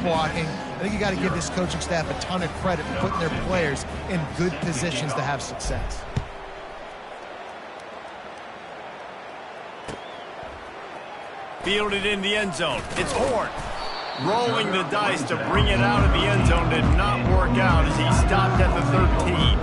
blocking. I think you got to give this coaching staff a ton of credit for putting their players in good positions to have success. Fielded in the end zone. It's Horn. Rolling the dice to bring it out of the end zone did not work out as he stopped at the 13.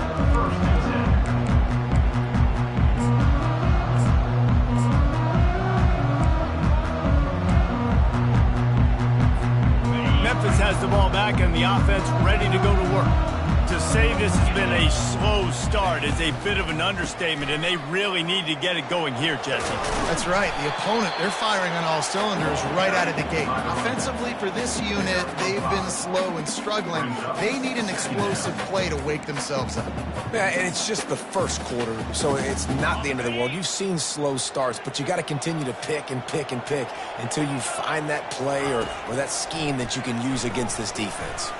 Memphis has the ball back and the offense ready to go to work. To say this has been a slow start is a bit of an understatement, and they really need to get it going here, Jesse. That's right. The opponent, they're firing on all cylinders right out of the gate. Offensively, for this unit, they've been slow and struggling. They need an explosive play to wake themselves up. Yeah, and it's just the first quarter, so it's not the end of the world. You've seen slow starts, but you got to continue to pick and pick and pick until you find that play or that scheme that you can use against this defense.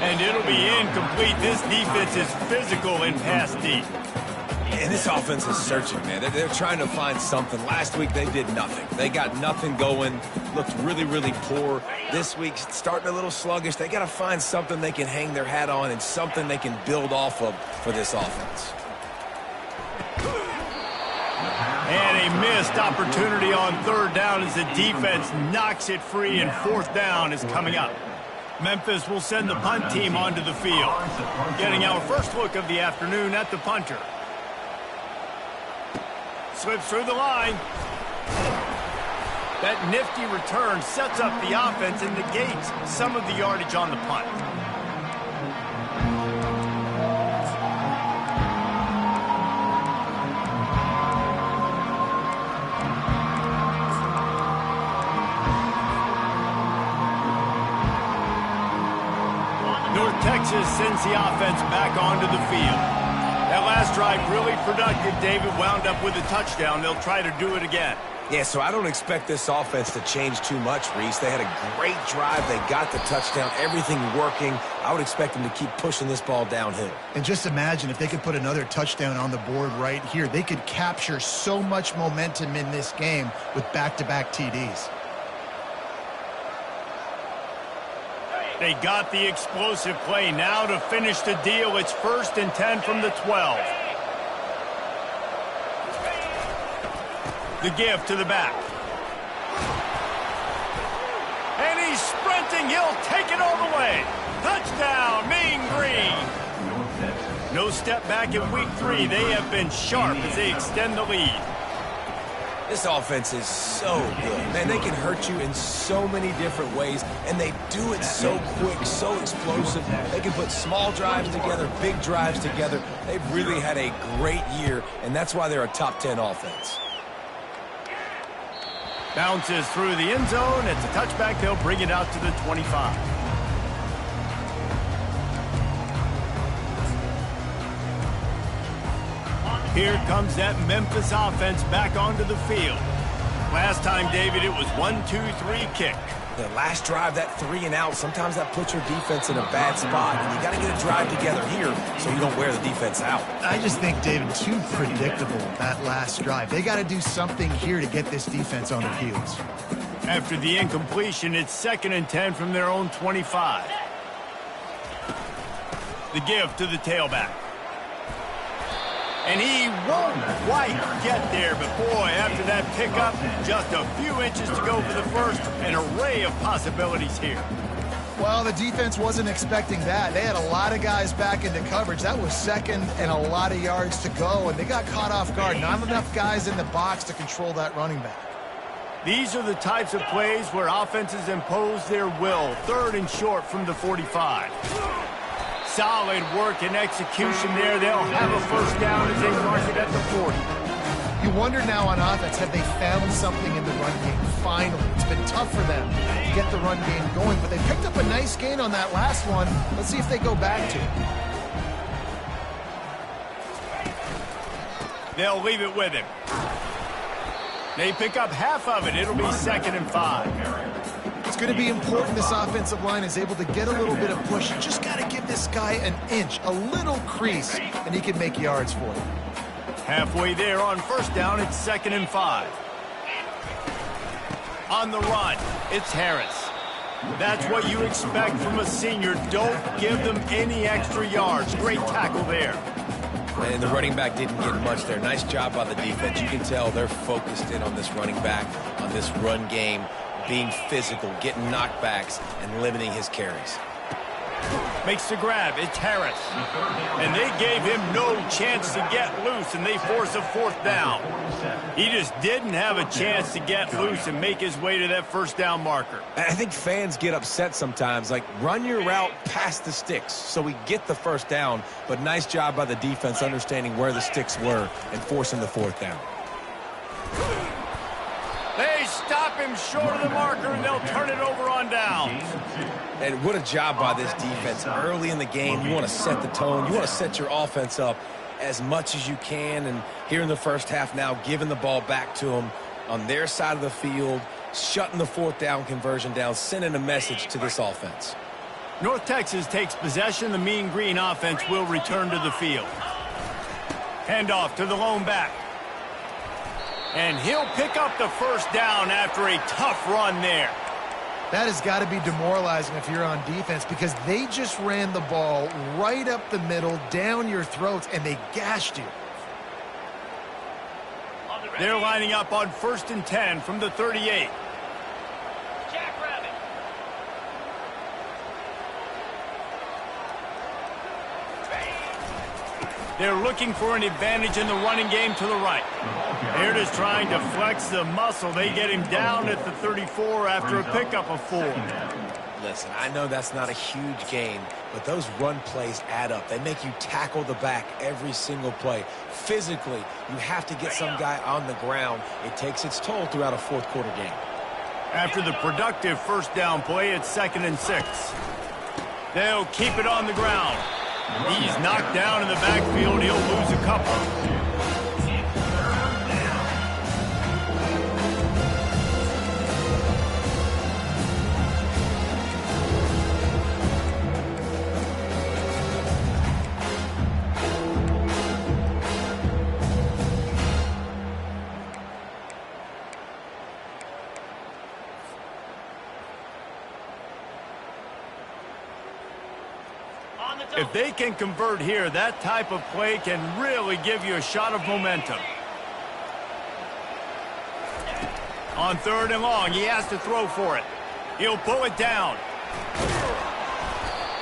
And it'll be incomplete. This defense is physical in pass deep. And this offense is searching, man. They're trying to find something. Last week, they did nothing. They got nothing going, looked really, really poor. This week, starting a little sluggish. They got to find something they can hang their hat on and something they can build off of for this offense. And a missed opportunity on third down as the defense knocks it free, and fourth down is coming up. Memphis will send the punt team onto the field. Getting our first look of the afternoon at the punter. Slips through the line. That nifty return sets up the offense and negates some of the yardage on the punt. Texas sends the offense back onto the field. That last drive really productive. David wound up with a touchdown. They'll try to do it again. Yeah, so I don't expect this offense to change too much, Reese. They had a great drive. They got the touchdown. Everything working. I would expect them to keep pushing this ball downhill. And just imagine if they could put another touchdown on the board right here. They could capture so much momentum in this game with back-to-back TDs. They got the explosive play. Now to finish the deal, it's 1st and 10 from the 12. The give to the back. And he's sprinting. He'll take it all the way. Touchdown, Mean Green. No step back in week 3. They have been sharp as they extend the lead. This offense is so good. Man, they can hurt you in so many different ways, and they do it so quick, so explosive. They can put small drives together, big drives together. They've really had a great year, and that's why they're a top 10 offense. Bounces through the end zone. It's a touchback. They'll bring it out to the 25. Here comes that Memphis offense back onto the field. Last time, David, it was 1-2-3 kick. The last drive, that 3 and out, sometimes that puts your defense in a bad spot, and you got to get a drive together here so you don't wear the defense out. I just think, David, too predictable, that last drive. They got to do something here to get this defense on their heels. After the incompletion, it's 2nd and 10 from their own 25. The give to the tailback. And he won't quite get there, but boy, after that pickup, just a few inches to go for the first. An array of possibilities here. Well, the defense wasn't expecting that. They had a lot of guys back into coverage. That was 2nd and a lot of yards to go, and they got caught off guard. Not enough guys in the box to control that running back. These are the types of plays where offenses impose their will. 3rd and short from the 45. Solid work and execution there. They'll have a first down as they mark it at the 40. You wonder now on offense, have they found something in the run game? Finally. It's been tough for them to get the run game going, but they picked up a nice gain on that last one. Let's see if they go back to it. They'll leave it with him. They pick up half of it. It'll be 2nd and 5. It's going to be important this offensive line is able to get a little bit of push. You just got to give this guy an inch, a little crease, and he can make yards for you. Halfway there on first down, it's 2nd and 5. On the run, it's Harris. That's what you expect from a senior. Don't give them any extra yards. Great tackle there. And the running back didn't get much there. Nice job by the defense. You can tell they're focused in on this running back, on this run game, being physical, getting knockbacks, and limiting his carries. Makes the grab. It's Harris. And they gave him no chance to get loose, and they force a 4th down. He just didn't have a chance to get loose and make his way to that first down marker. I think fans get upset sometimes, like run your route past the sticks so we get the first down, but nice job by the defense understanding where the sticks were and forcing the 4th down. They stop him short of the marker, and they'll turn it over on downs. And what a job by this defense. Early in the game, you want to set the tone. You want to set your offense up as much as you can. And here in the first half now, giving the ball back to them on their side of the field, shutting the 4th down conversion down, sending a message to this offense. North Texas takes possession. The Mean Green offense will return to the field. Handoff to the lone back. And he'll pick up the first down after a tough run there. That has got to be demoralizing if you're on defense, because they just ran the ball right up the middle, down your throats, and they gashed you. They're lining up on 1st and 10 from the 38. They're looking for an advantage in the running game to the right. They're just trying to flex the muscle. They get him down at the 34 after a pickup of 4. Listen, I know that's not a huge gain, but those run plays add up. They make you tackle the back every single play. Physically, you have to get some guy on the ground. It takes its toll throughout a 4th quarter game. After the productive first down play, it's 2nd and 6. They'll keep it on the ground. He's knocked down in the backfield. He'll lose a couple. If they can convert here, that type of play can really give you a shot of momentum. On 3rd and long, he has to throw for it. He'll pull it down.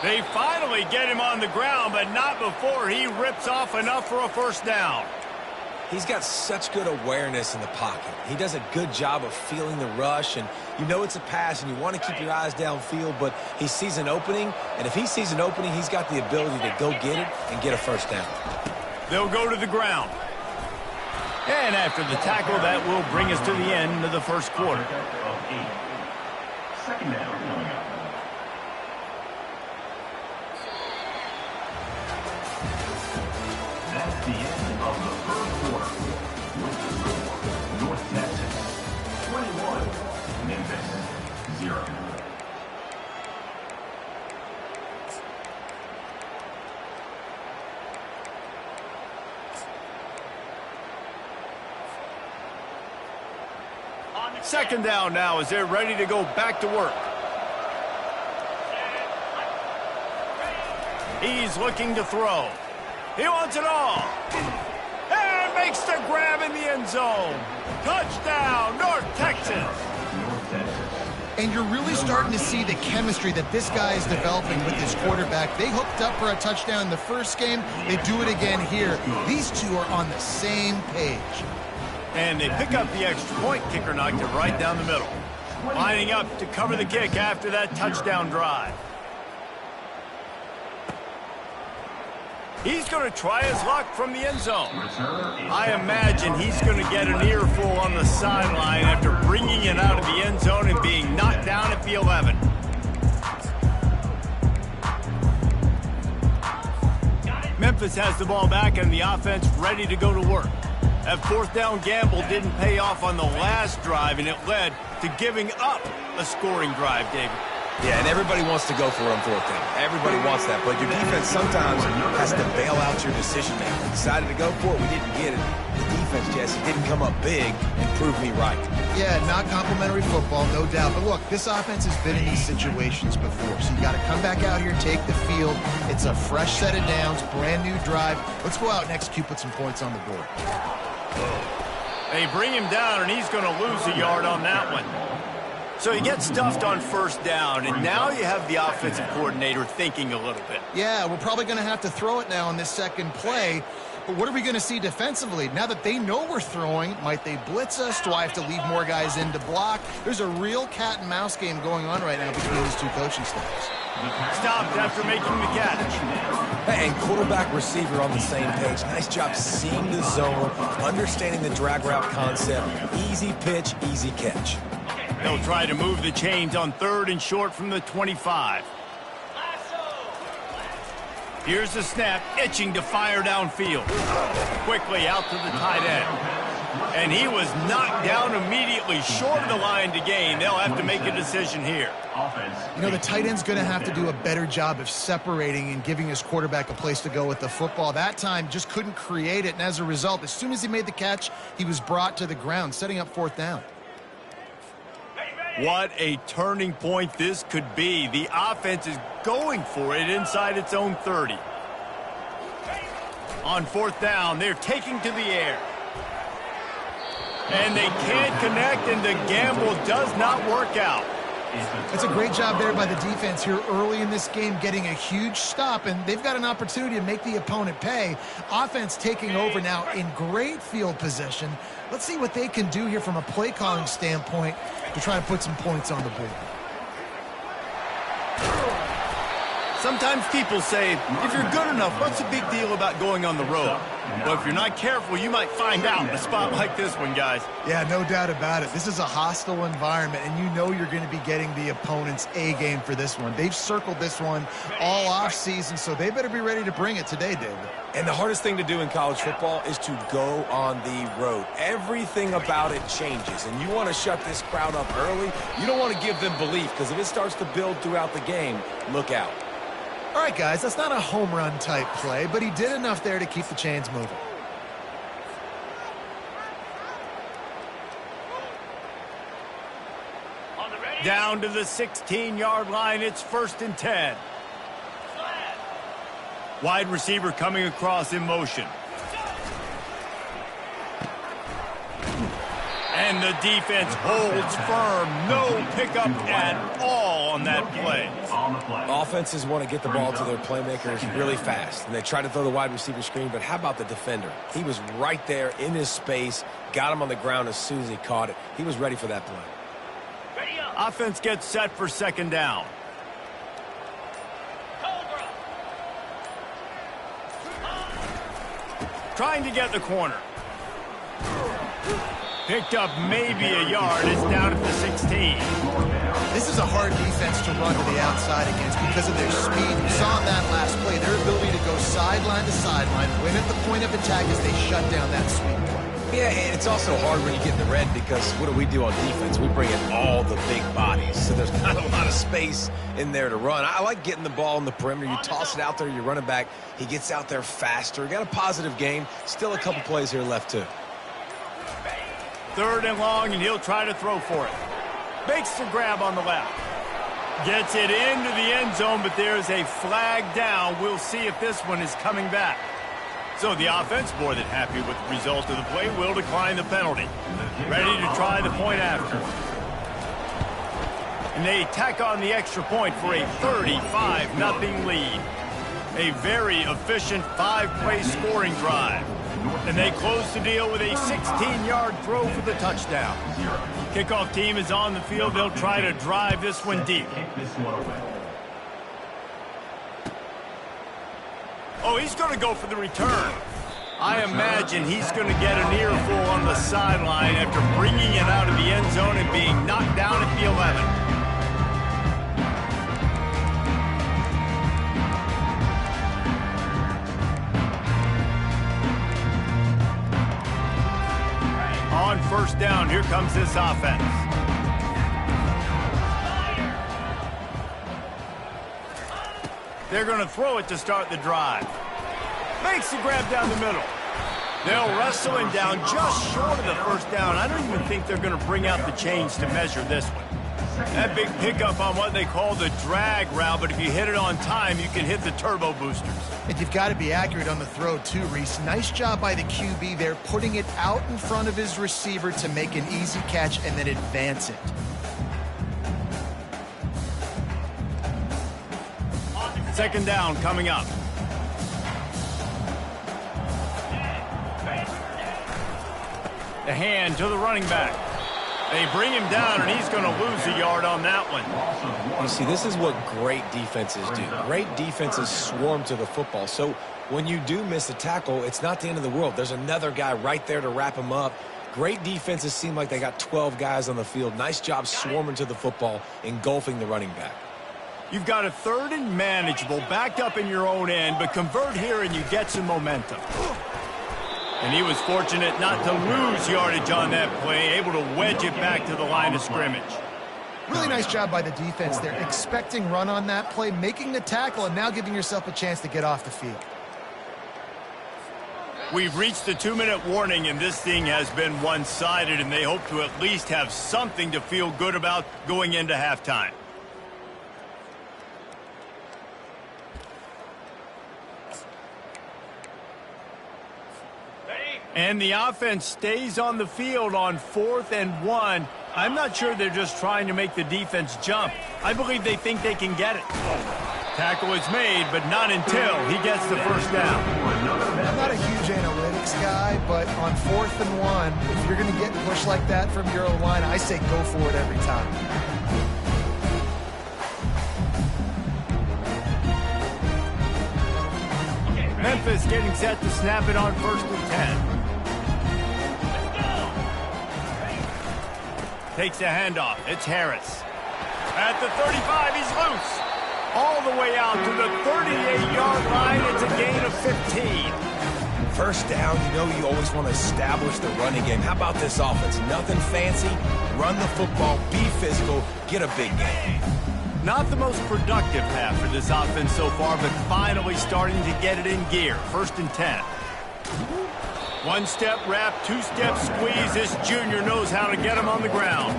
They finally get him on the ground, but not before he rips off enough for a first down. He's got such good awareness in the pocket. He does a good job of feeling the rush, and you know it's a pass, and you want to keep your eyes downfield, but he sees an opening, and if he sees an opening, he's got the ability to go get it and get a first down. They'll go to the ground. And after the tackle, that will bring us to the end of the first quarter. 2nd down coming up. That's the end of the first quarter. With the score, North Texas 21, Memphis 0. Second down now as they're ready to go back to work. He's looking to throw. He wants it all. And makes the grab in the end zone. Touchdown, North Texas. And you're really starting to see the chemistry that this guy is developing with his quarterback. They hooked up for a touchdown in the first game. They do it again here. These two are on the same page. And they pick up the extra point. Kicker knocked it right down the middle. Lining up to cover the kick after that touchdown drive. He's going to try his luck from the end zone. I imagine he's going to get an earful on the sideline after bringing it out of the end zone and being knocked down at the 11. Memphis has the ball back and the offense ready to go to work. That fourth down gamble didn't pay off on the last drive, and it led to giving up a scoring drive, David. Yeah, and everybody wants to go for it on fourth down. Everybody wants that, but your defense sometimes has to bail out your decision-making. We decided to go for it. We didn't get it. The defense, Jesse, didn't come up big and prove me right. Yeah, not complimentary football, no doubt. But look, this offense has been in these situations before, so you got to come back out here, take the field. It's a fresh set of downs, brand new drive. Let's go out and execute, put some points on the board. They bring him down, and he's going to lose a yard on that one. So you get stuffed on first down, and now you have the offensive coordinator thinking a little bit. Yeah, we're probably going to have to throw it now on this second play. But what are we going to see defensively? Now that they know we're throwing, might they blitz us? Do I have to leave more guys in to block? There's a real cat and mouse game going on right now between these two coaching staffs. Stopped after making the catch. And quarterback receiver on the same page. Nice job seeing the zone, understanding the drag route concept. Easy pitch, easy catch. They'll try to move the chains on 3rd and short from the 25. Here's the snap, itching to fire downfield. Quickly out to the tight end. And he was knocked down immediately, short of the line to gain. They'll have to make a decision here. You know, the tight end's going to have to do a better job of separating and giving his quarterback a place to go with the football. That time just couldn't create it, and as a result, as soon as he made the catch, he was brought to the ground, setting up 4th down. What a turning point this could be. The offense is going for it inside its own 30. On 4th down, they're taking to the air. And they can't connect, and the gamble does not work out. It's a great job there by the defense here early in this game, getting a huge stop, and they've got an opportunity to make the opponent pay. Offense taking over now in great field position. Let's see what they can do here from a play calling standpoint to try to put some points on the board. Sometimes people say, if you're good enough, what's the big deal about going on the road? Well, if you're not careful, you might find out in a spot like this one, guys. Yeah, no doubt about it. This is a hostile environment, and you know you're going to be getting the opponent's A game for this one. They've circled this one all offseason, so they better be ready to bring it today, David. And the hardest thing to do in college football is to go on the road. Everything about it changes, and you want to shut this crowd up early. You don't want to give them belief, because if it starts to build throughout the game, look out. All right, guys, that's not a home run type play, but he did enough there to keep the chains moving. Down to the 16-yard line, it's 1st and 10. Wide receiver coming across in motion. And the defense holds firm. No pickup at all on that play. Offenses want to get the ball to their playmakers really fast, and they try to throw the wide receiver screen, but how about the defender? He was right there in his space, got him on the ground as soon as he caught it. He was ready for that play. Offense gets set for 2nd down. Trying to get the corner. Picked up maybe a yard. It's down at the 16. This is a hard defense to run to the outside against because of their speed. You saw in that last play, their ability to go sideline to sideline, win at the point of attack as they shut down that sweep play. Yeah, and it's also hard when you get in the red because what do we do on defense? We bring in all the big bodies, so there's not a lot of space in there to run. I like getting the ball in the perimeter. You toss it out there, you run it back. He gets out there faster. Got a positive game. Still a couple plays here left, too. 3rd and long, and he'll try to throw for it. Makes the grab on the left. Gets it into the end zone, but there's a flag down. We'll see if this one is coming back. So the offense, more than happy with the result of the play, will decline the penalty. Ready to try the point after. And they tack on the extra point for a 35-0 lead. A very efficient 5-play scoring drive. And they close the deal with a 16-yard throw for the touchdown. Kickoff team is on the field. They'll try to drive this one deep. Oh, he's going to go for the return. I imagine he's going to get an earful on the sideline after bringing it out of the end zone and being knocked down at the 11. On 1st down, here comes this offense. They're going to throw it to start the drive. Makes the grab down the middle. They'll wrestle him down just short of the first down. I don't even think they're going to bring out the chains to measure this one. That big pickup on what they call the drag route, but if you hit it on time, you can hit the turbo boosters. And you've got to be accurate on the throw too, Reese. Nice job by the QB there, putting it out in front of his receiver to make an easy catch and then advance it. Second down coming up. The hand to the running back. They bring him down, and he's going to lose a yard on that one. You see, this is what great defenses do. Great defenses swarm to the football. So when you do miss a tackle, it's not the end of the world. There's another guy right there to wrap him up. Great defenses seem like they got 12 guys on the field. Nice job swarming to the football, engulfing the running back. You've got a third and manageable, backed up in your own end, but convert here and you get some momentum. And he was fortunate not to lose yardage on that play, able to wedge it back to the line of scrimmage. Really nice job by the defense there, expecting run on that play, making the tackle, and now giving yourself a chance to get off the field. We've reached the 2-minute warning, and this thing has been one-sided, and they hope to at least have something to feel good about going into halftime. And the offense stays on the field on 4th and 1. I'm not sure they're just trying to make the defense jump. I believe they think they can get it. Tackle is made, but not until he gets the first down. I'm not a huge analytics guy, but on 4th and 1, if you're going to get pushed like that from your own line, I say go for it every time. Memphis getting set to snap it on 1st and 10. Takes the handoff. It's Harris. At the 35, he's loose. All the way out to the 38-yard line. It's a gain of 15. First down, you know you always want to establish the running game. How about this offense? Nothing fancy. Run the football, be physical, get a big gain. Not the most productive half for this offense so far, but finally starting to get it in gear. 1st and 10. One-step wrap, two-step squeeze. This junior knows how to get him on the ground.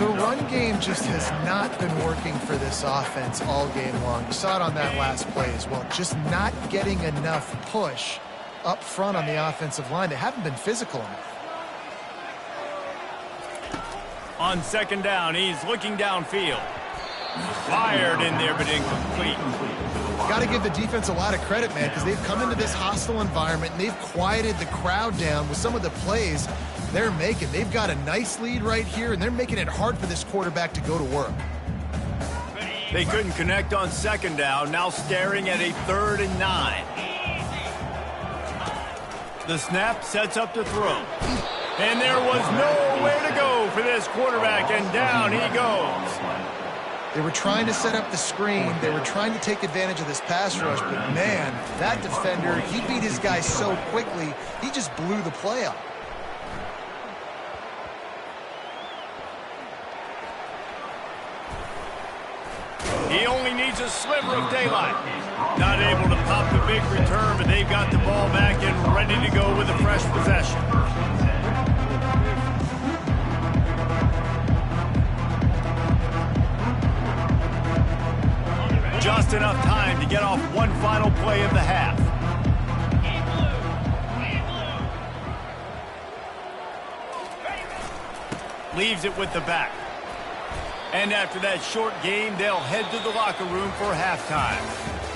The run game just has not been working for this offense all game long. You saw it on that last play as well. Just not getting enough push up front on the offensive line. They haven't been physical enough. On 2nd down, he's looking downfield. Fired in there, but incomplete. Got to give the defense a lot of credit, man, because they've come into this hostile environment and they've quieted the crowd down with some of the plays they're making. They've got a nice lead right here, and they're making it hard for this quarterback to go to work. They couldn't connect on 2nd down, now staring at a 3rd and 9. The snap sets up to throw. And there was nowhere to go for this quarterback, and down he goes. They were trying to set up the screen. They were trying to take advantage of this pass rush, but man, that defender, he beat his guy so quickly, he just blew the play up. He only needs a sliver of daylight. Not able to pop the big return, but they've got the ball back and ready to go with a fresh possession. Just enough time to get off one final play of the half. Leaves it with the back. And after that short game, they'll head to the locker room for halftime.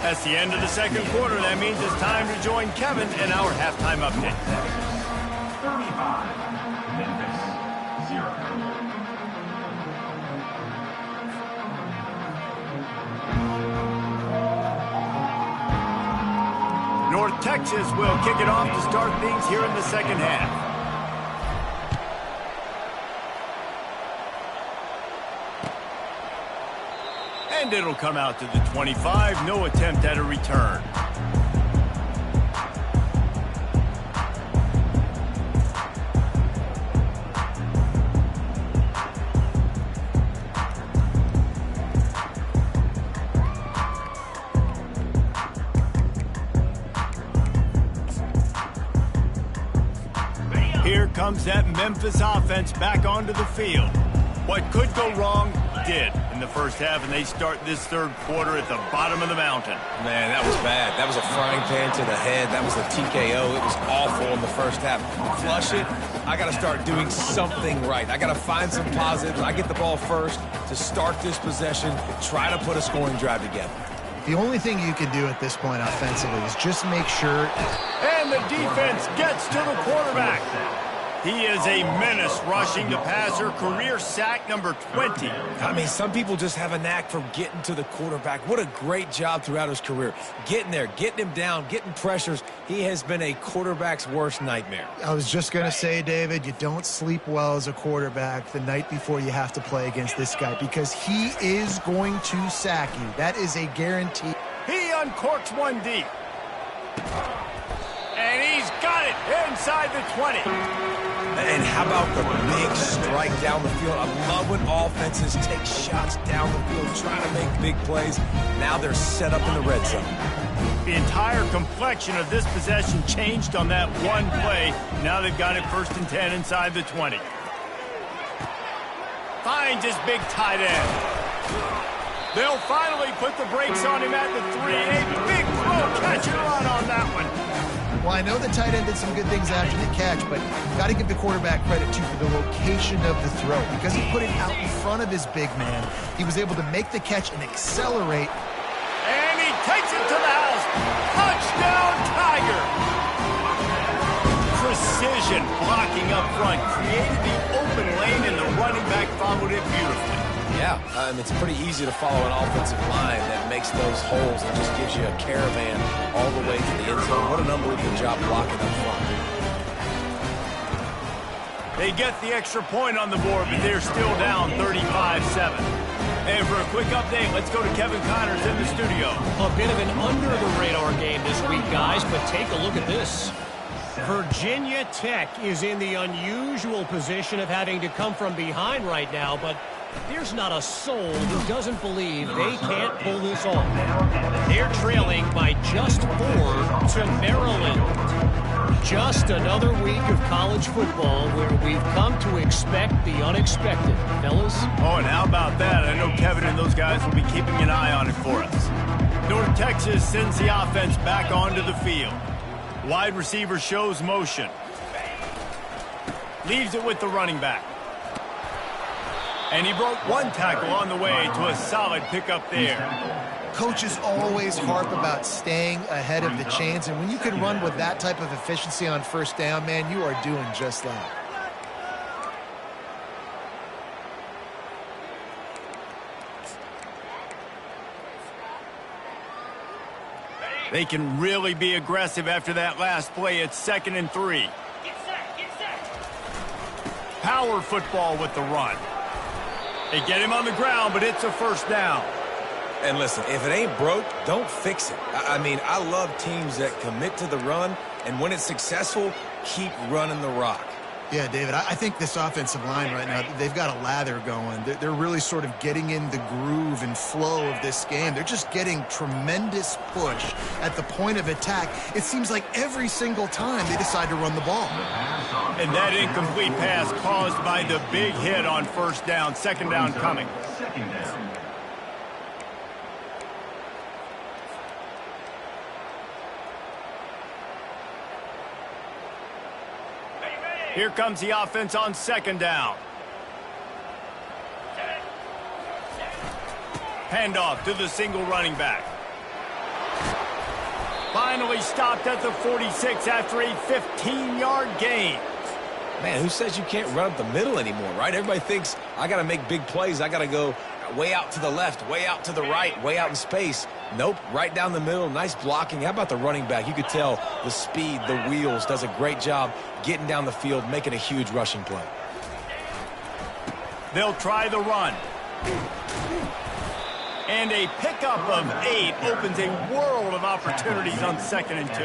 That's the end of the 2nd quarter. That means it's time to join Kevin in our halftime update. 35, Memphis, 0. North Texas will kick it off to start things here in the 2nd half. And it'll come out to the 25. No attempt at a return. comes that Memphis offense back onto the field. What could go wrong did in the first half, and they start this third quarter at the bottom of the mountain. Man, that was bad. That was a frying pan to the head. That was a TKO. It was awful in the first half. Flush it. I got to start doing something right. I got to find some positives. I get the ball first to start this possession, try to put a scoring drive together. The only thing you can do at this point offensively is just make sure. And the defense gets to the quarterback. He is a menace rushing the passer, career sack number 20. I mean, some people just have a knack for getting to the quarterback. What a great job throughout his career. Getting there, getting him down, getting pressures. He has been a quarterback's worst nightmare. I was just going to say, David, you don't sleep well as a quarterback the night before you have to play against this guy because he is going to sack you. That is a guarantee. He uncorks one deep. And he's got it inside the 20. And how about the big strike down the field? I love when offenses take shots down the field, trying to make big plays. Now they're set up in the red zone. The entire complexion of this possession changed on that one play. Now they've got it 1st and 10 inside the 20. Finds his big tight end. They'll finally put the brakes on him at the 3. A big throw, catch and run on that one. Well, I know the tight end did some good things after the catch, but got to give the quarterback credit, too, for the location of the throw. Because he put it out in front of his big man, he was able to make the catch and accelerate. And he takes it to the house. Touchdown, Tiger! Precision blocking up front. Created the open lane, and the running back followed it beautifully. Yeah, it's pretty easy to follow an offensive line that makes those holes and just gives you a caravan all the way to the end zone. What an unbelievable job blocking up front. They get the extra point on the board, but they're still down 35-7. And for a quick update, let's go to Kevin Connors in the studio. A bit of an under-the-radar game this week, guys, but take a look at this. Virginia Tech is in the unusual position of having to come from behind right now, but there's not a soul who doesn't believe they can't pull this off. They're trailing by just 4 to Maryland. Just another week of college football where we've come to expect the unexpected, fellas. Oh, and how about that? I know Kevin and those guys will be keeping an eye on it for us. North Texas sends the offense back onto the field. Wide receiver shows motion. Leaves it with the running back. And he broke one tackle on the way to a solid pickup there. Coaches always harp about staying ahead of the chains, and when you can run with that type of efficiency on 1st down, man, you are doing just that. They can really be aggressive after that last play. It's 2nd and 3. Get set. Power football with the run. They get him on the ground, but it's a 1st down. And listen, if it ain't broke, don't fix it. I mean, I love teams that commit to the run, and when it's successful, keep running the rock. Yeah, David, I think this offensive line right now, they've got a lather going. They're really sort of getting in the groove and flow of this game. They're just getting tremendous push at the point of attack. It seems like every single time they decide to run the ball. And that incomplete pass caused by the big hit on 1st down. 2nd down coming. Here comes the offense on 2nd down. Handoff to the single running back. Finally stopped at the 46 after a 15-yard gain. Man, who says you can't run up the middle anymore, right? Everybody thinks I got to make big plays. I got to go way out to the left, way out to the right, way out in space. Nope, right down the middle. Nice blocking. How about the running back? You could tell the speed, the wheels, does a great job getting down the field, making a huge rushing play. They'll try the run. And a pickup of 8 opens a world of opportunities on 2nd and 2.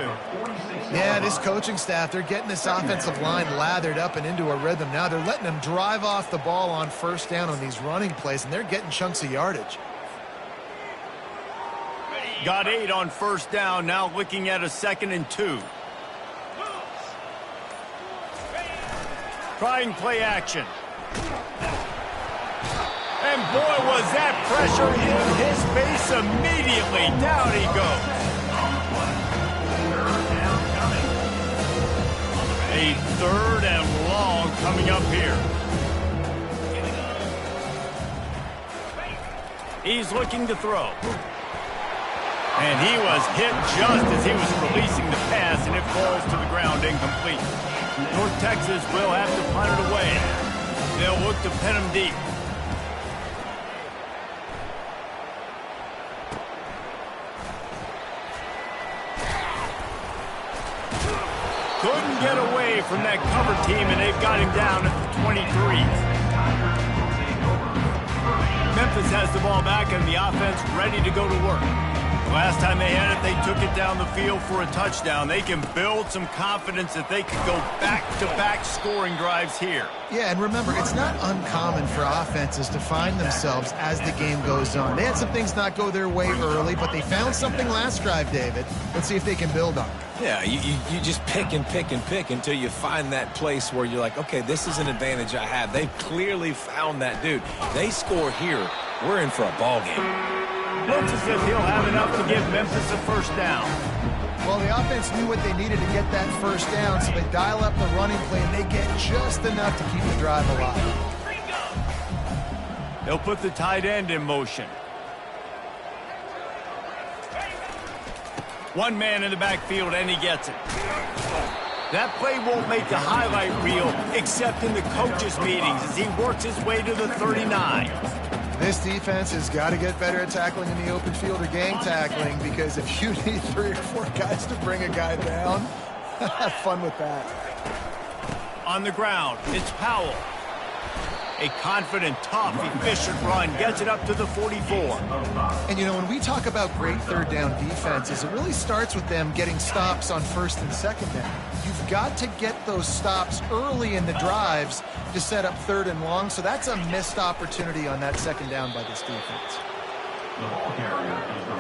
Yeah, this coaching staff, they're getting this offensive line lathered up and into a rhythm now. They're letting them drive off the ball on 1st down on these running plays, and they're getting chunks of yardage. Got 8 on 1st down, now looking at a 2nd and 2. Trying play action. And boy, was that pressure in his face immediately. Down he goes. A 3rd and long coming up here. He's looking to throw. And he was hit just as he was releasing the pass, and it falls to the ground incomplete. North Texas will have to punt it away. They'll look to pin him deep. Couldn't get away from that cover team, and they've got him down at the 23. Memphis has the ball back, and the offense ready to go to work. Last time they had it, they took it down the field for a touchdown. They can build some confidence that they can go back-to-back scoring drives here. Yeah, and remember, it's not uncommon for offenses to find themselves as the game goes on. They had some things not go their way early, but they found something last drive, David. Let's see if they can build on it. Yeah, you just pick and pick and pick until you find that place where you're like, okay, this is an advantage I have. They've clearly found that dude. They score here, we're in for a ball game. Looks as if he'll have enough to give Memphis a first down. Well, the offense knew what they needed to get that first down, so they dial up the running play, and they get just enough to keep the drive alive. They'll put the tight end in motion. One man in the backfield, and he gets it. That play won't make the highlight reel, except in the coaches' meetings as he works his way to the 39. This defense has got to get better at tackling in the open field or gang tackling, because if you need 3 or 4 guys to bring a guy down, have fun with that. On the ground, it's Powell. A confident, tough, efficient run gets it up to the 44. And, you know, when we talk about great third down defenses, it really starts with them getting stops on first and second down. You've got to get those stops early in the drives to set up 3rd and long, so that's a missed opportunity on that second down by this defense.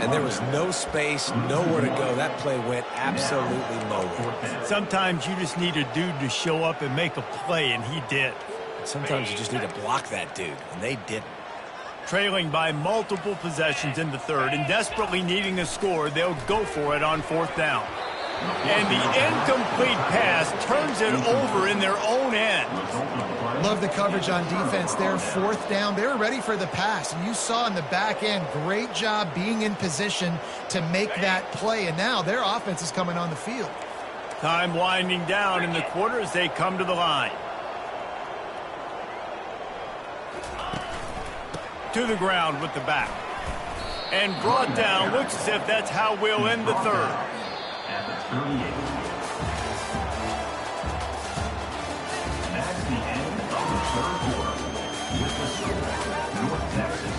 And there was no space, nowhere to go. That play went absolutely nowhere. Sometimes you just need a dude to show up and make a play, and he did. Sometimes you just need to block that dude, and they didn't. Trailing by multiple possessions in the 3rd and desperately needing a score, they'll go for it on 4th down. And the incomplete pass turns it over in their own end. Love the coverage on defense there. 4th down. They were ready for the pass, and you saw in the back end, great job being in position to make that play, and now their offense is coming on the field. Time winding down in the quarter as they come to the line. To the ground with the back. And brought down. Looks as if that's how we'll end the 3rd. At the 38. That's the end of the 3rd quarter. With the score, North Texas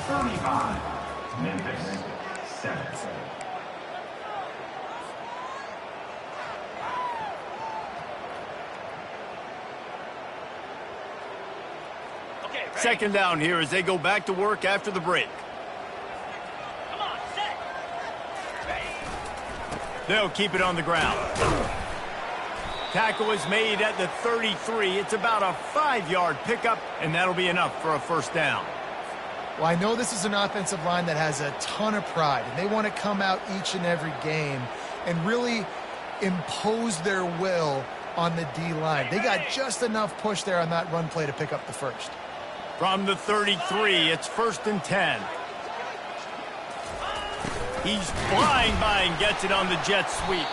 35, Memphis 7. Second down here as they go back to work after the break. Come on, set. They'll keep it on the ground. Tackle is made at the 33. It's about a 5-yard pickup, and that'll be enough for a first down. Well, I know this is an offensive line that has a ton of pride, and they want to come out each and every game and really impose their will on the D-line. They got just enough push there on that run play to pick up the first. From the 33, it's 1st and 10. He's flying by and gets it on the jet sweep.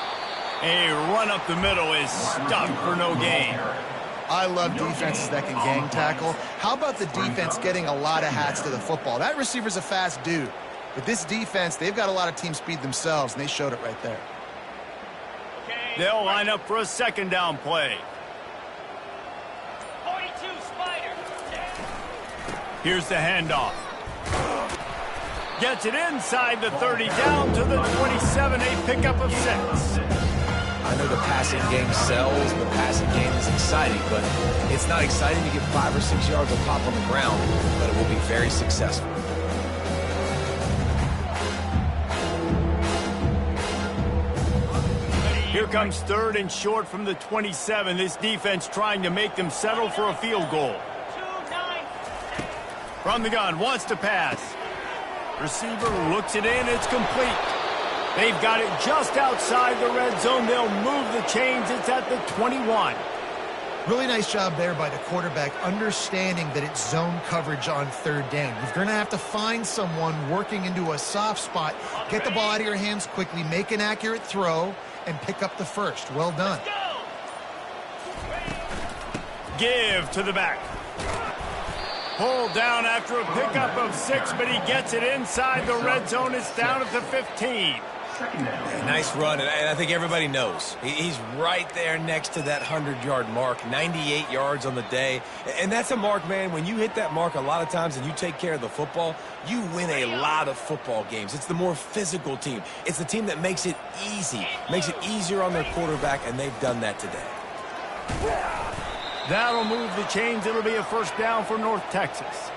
A run up the middle is stuck for no gain. I love defenses that can gang tackle. How about the defense getting a lot of hats to the football? That receiver's a fast dude. But this defense, they've got a lot of team speed themselves, and they showed it right there. They'll line up for a second down play. 42 Spider. Here's the handoff. Gets it inside the 30, down to the 27, a pickup of 6. I know the passing game sells, the passing game is exciting, but it's not exciting to get 5 or 6 yards of pop on the ground, but it will be very successful. Here Here comes 3rd and short from the 27. This defense trying to make them settle for a field goal. From the gun, wants to pass. Receiver looks it in, it's complete. They've got it just outside the red zone. They'll move the chains. It's at the 21. Really nice job there by the quarterback, understanding that it's zone coverage on 3rd down. You're going to have to find someone working into a soft spot, get the ball out of your hands quickly, make an accurate throw, and pick up the first. Well done. Give to the back. Pulled down after a pickup of 6, but he gets it inside the red zone. It's down at the 15. Nice run, and I think everybody knows. He's right there next to that 100-yard mark, 98 yards on the day. And that's a mark, man, when you hit that mark a lot of times and you take care of the football, you win a lot of football games. It's the more physical team. It's the team that makes it easy, makes it easier on their quarterback, and they've done that today. That'll move the chains. It'll be a first down for North Texas.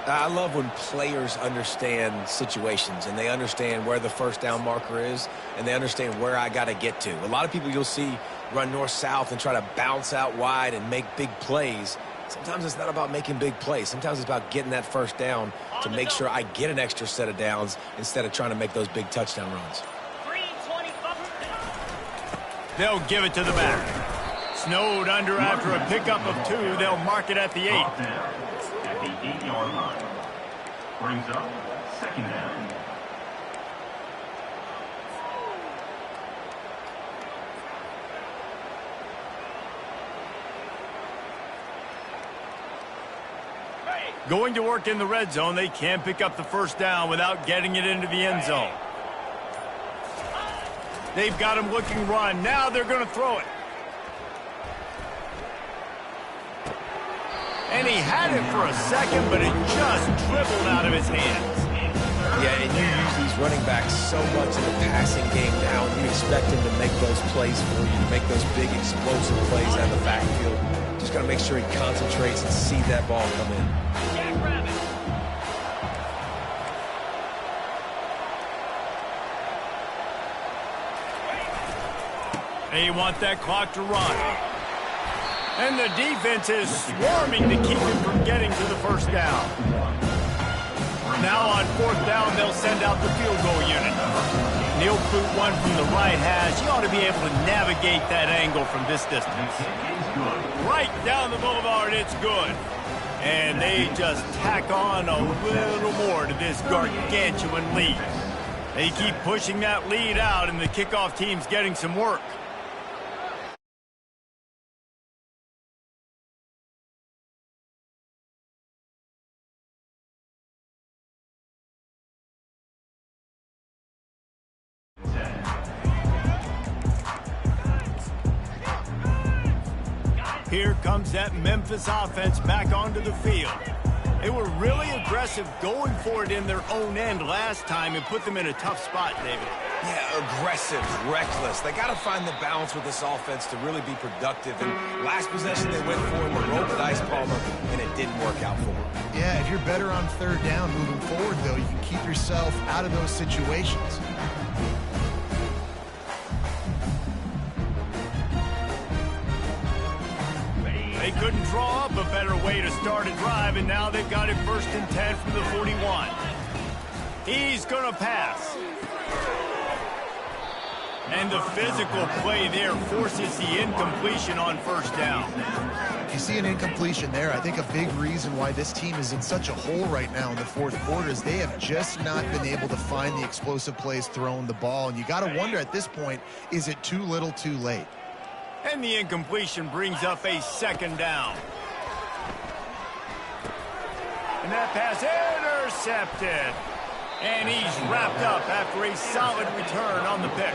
I love when players understand situations and they understand where the first down marker is and they understand where I got to get to. A lot of people you'll see run north-south and try to bounce out wide and make big plays. Sometimes it's not about making big plays. Sometimes it's about getting that first down to make sure I get an extra set of downs instead of trying to make those big touchdown runs. They'll give it to the back. Snowed under after a pickup of 2. They'll mark it at the 8. At the 8-yard line. Brings up 2nd down. Going to work in the red zone. They can't pick up the first down without getting it into the end zone. They've got him looking run. Now they're going to throw it. And he had it for a second, but it just dribbled out of his hands. Yeah, and you use these running backs so much in the passing game now, and you expect them to make those plays for you, to make those big explosive plays out of the backfield. Just got to make sure he concentrates and see that ball come in. They want that clock to run. And the defense is swarming to keep him from getting to the first down. Now on 4th down, they'll send out the field goal unit. He'll boot one from the right hash. He ought to be able to navigate that angle from this distance. Right down the boulevard, it's good. And they just tack on a little more to this gargantuan lead. They keep pushing that lead out, and the kickoff team's getting some work. Here comes that Memphis offense back onto the field. They were really aggressive going for it in their own end last time and put them in a tough spot, David. Yeah, aggressive, reckless. They got to find the balance with this offense to really be productive. And last possession they went for in the roll the dice, Palmer, and it didn't work out for them. Yeah, if you're better on 3rd down moving forward, though, you can keep yourself out of those situations. They couldn't draw up a better way to start a drive, and now they've got it 1st and 10 from the 41. He's going to pass. And the physical play there forces the incompletion on 1st down. You see an incompletion there. I think a big reason why this team is in such a hole right now in the 4th quarter is they have just not been able to find the explosive plays throwing the ball. And you got to wonder at this point, is it too little too late? And the incompletion brings up a 2nd down. And that pass intercepted. And he's wrapped up after a solid return on the pick.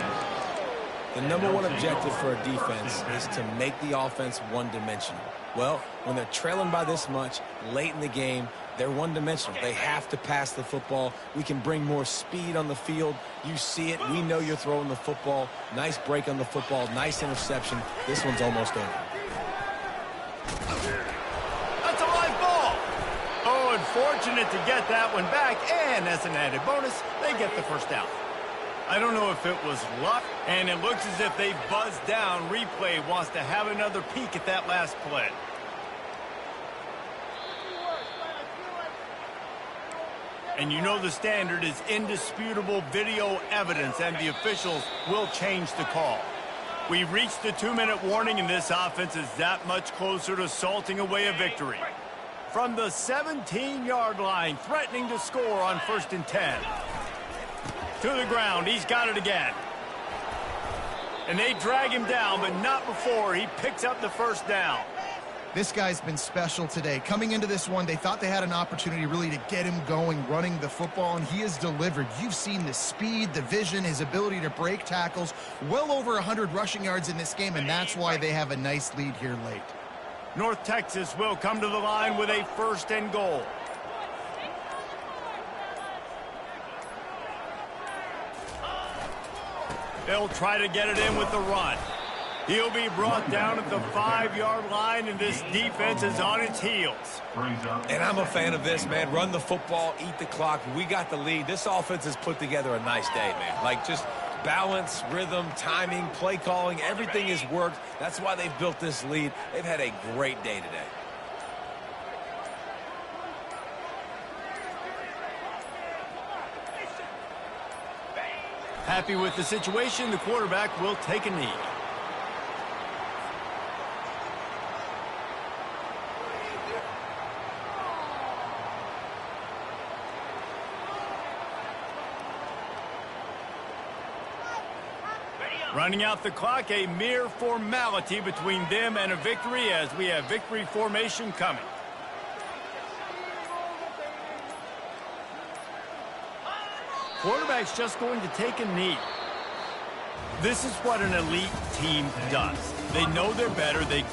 The number one objective for a defense is to make the offense one-dimensional. Well, when they're trailing by this much late in the game, they're one-dimensional. They have to pass the football. We can bring more speed on the field. You see it. We know you're throwing the football. Nice break on the football. Nice interception. This one's almost over. That's a live ball. Oh, unfortunate to get that one back. And as an added bonus, they get the first down. I don't know if it was luck, and it looks as if they buzzed down. Replay wants to have another peek at that last play. And you know the standard is indisputable video evidence, and the officials will change the call. We've reached the 2-minute warning, and this offense is that much closer to salting away a victory. From the 17-yard line, threatening to score on 1st and 10. To the ground, he's got it again. And they drag him down, but not before he picks up the first down. This guy's been special today. Coming into this one, they thought they had an opportunity really to get him going, running the football, and he has delivered. You've seen the speed, the vision, his ability to break tackles. Well over 100 rushing yards in this game, and that's why they have a nice lead here late. North Texas will come to the line with a 1st and goal. They'll try to get it in with the run. He'll be brought down at the 5-yard line, and this defense is on its heels. And I'm a fan of this, man. Run the football, eat the clock. We got the lead. This offense has put together a nice day, man. Like, just balance, rhythm, timing, play calling, everything has worked. That's why they've built this lead. They've had a great day today. Happy with the situation, the quarterback will take a knee. Running out the clock, a mere formality between them and a victory, as we have victory formation coming. Quarterback's just going to take a knee. This is what an elite team does. They know they're better. They go